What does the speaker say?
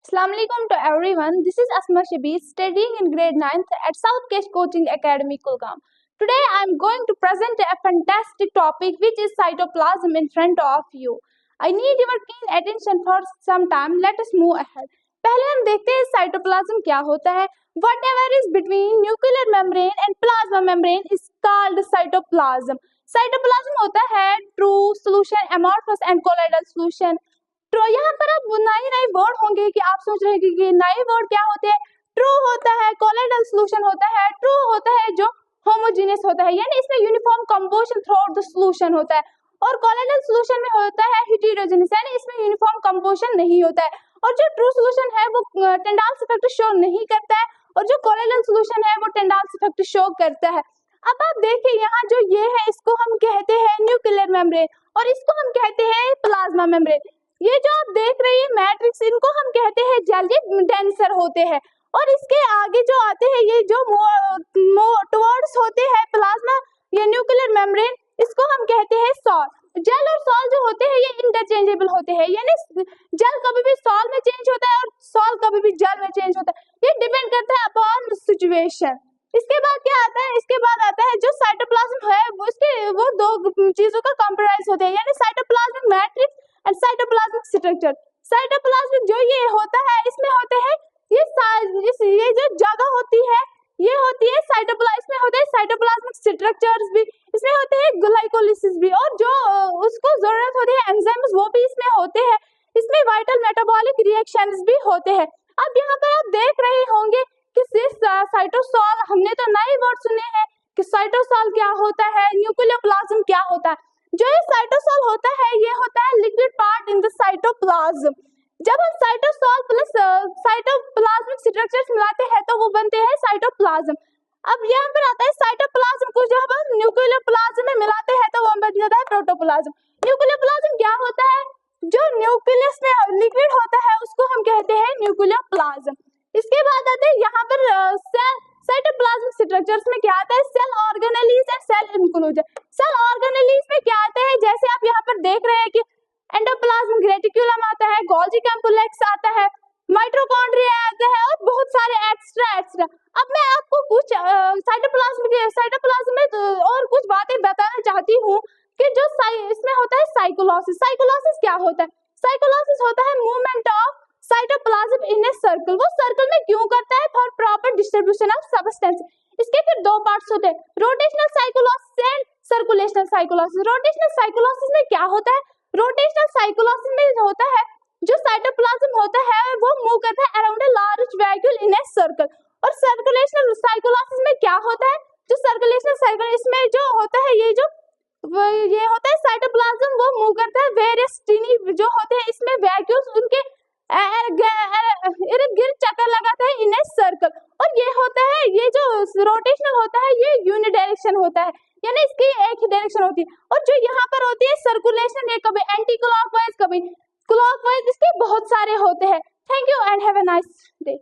Assalamualaikum to everyone. This is Asma Shabi studying in grade 9th at South Kesh Coaching Academy, Kulgam. Today I am going to present a fantastic topic which is cytoplasm in front of you. I need your keen attention for some time. Let us move ahead. पहले हम देखते हैं cytoplasm क्या होता है. Whatever is between nuclear membrane and plasma membrane is called cytoplasm. Cytoplasm होता है true solution, amorphous and colloidal solution. तो यहाँ पर अब नए वर्ड होंगे कि आप सोच रहे हैं कि नए वर्ड क्या होते हैं. ट्रू होता है, कोलोइडल सॉल्यूशन होता है, ट्रू होता है जो होमोजेनियस होता है यानी इसमें uniform composition through out the solution होता है, और कोलोइडल सॉल्यूशन में होता है हेटेरोजेनियस यानी इसमें यूनिफॉर्म कंपोजिशन नहीं होता है, और जो ट्रू सॉल्यूशन है वो टेंडाल्स इफेक्ट शो नहीं करता है, और जो कोलोइडल सॉल्यूशन है वो टेंडाल्स इफेक्ट शो करता है. अब आप देखिए यहाँ जो ये है इसको हम कहते हैं न्यूक्लियर मेम्ब्रेन और इसको हम कहते हैं प्लाज्मा मेम्ब्रेन. ये जो आप देख रही है मैट्रिक्स इनको हम कहते हैं जेली डेंसर होते हैं, और इसके आगे जो आते हैं ये जो टुवर्ड्स होते हैं प्लाज्मा या न्यूक्लियर मेम्ब्रेन इसको हम कहते हैं सॉल. जेल और सॉल जो होते हैं ये इंटरचेंजेबल होते हैं यानी जेल कभी भी सॉल में चेंज होता है और सॉल कभी भी जेल में चेंज होता है. ये डिपेंड करता है अपॉन सिचुएशन. इसके बाद क्या आता है, इसके बाद आता है जो साइटोप्लाज्म है वो दो चीजों का कंप्राइज होते हैं यानी cytoplasmic matrix and cytoplasmic structure. Cytoplasmic जो ये होता है इसमें होते हैं ये जो जगह होती है ये होती है साइटोप्लाज्म, इसमें होते हैं साइटोप्लाज्मिक स्ट्रक्चर्स भी, इसमें होते हैं ग्लाइकोलिसिस भी, और जो उसको जरूरत होती है एंजाइम्स वो भी इसमें होते हैं. इसमें वाइटल मेटाबॉलिक रिएक्शंस भी होते हैं. अब यहाँ पर आप देख रहे होंगे कि साइटोसॉल हमने तो नए वर्ड सुने हैं कि साइटोसॉल क्या होता है, न्यूक्लियर प्लाज्म क्या होता है. जो ये साइटोसॉल होता है ये होता है liquid part in the cytoplasm. जब हम साइटोसॉल प्लस साइटोप्लाज्मिक स्ट्रक्चर्स मिलाते हैं तो वो बनते हैं साइटोप्लाज्म. अब यहाँ पर आता है साइटोप्लाज्म को जब हम न्यूक्लियर प्लाज्म में मिलाते हैं तो वो बन जाता है प्रोटोप्लाज्म. न्यूक्लियर प्लाज्म क्या होता है, जो न्यूक्लियस में लिक्विड होता है उसको हम कहते हैं न्यूक्लियर प्लाज्म. इसके बाद आते हैं यहाँ पर साइटोप्लाज्मिक स्ट्रक्चर्स में क्या आता है, cell organelles and cell inclusion. Cell organelles में क्या आता है, जैसे आप यहाँ पर देख रहे हैं कि एंडोप्लाज्मिक रेटिकुलम आता है, गोल्गी कॉम्प्लेक्स आता है, माइटोकॉन्ड्रिया आता है और बहुत सारे एक्स्ट्रा. अब मैं आपको कुछ साइटोप्लाज्म में और कुछ बातें बताना चाहती हूँ कि जो इसमें होता है साइकोलॉसिस. साइकोलॉसिस क्या होता है, साइकोलॉसिस होता है movement of cytoplasm in a circle. वो सर्कल में क्यों करता है, for proper distribution of substance. इसके फिर दो पार्ट्स होते हैं, रोटेशनल साइकोलॉसिस एंड सर्कुलेशनल साइकोलॉसिस. रोटेशनल साइकोलॉसिस में क्या होता है, रोटेशनल साइकोलॉसिस में होता है जो साइटोप्लाज्म होता है वो मूव करता है around a large vacuole in a circle. और सर्कुलेशनल साइकोलॉसिस में क्या होता है, जो सर्कुलेशनल साइकिल इसमें जो होता है ये होता है साइटोप्लाज्म वो मूव करता है वेरियस टिनी जो होते हैं इसमें वैक्यूल्स उनके इर्द गिर्द चक्कर लगाता है इन ए सर्कल. और ये होता है ये जो रोटेशनल होता है ये यूनिडायरेक्शन होता है यानी इसकी एक ही डायरेक्शन होती है. और जो यहाँ पर होती है सर्कुलेशन ये कभी एंटी क्लॉकवाइज कभी क्लॉकवाइज, इसके बहुत सारे होते हैं. Thank you and have a nice day.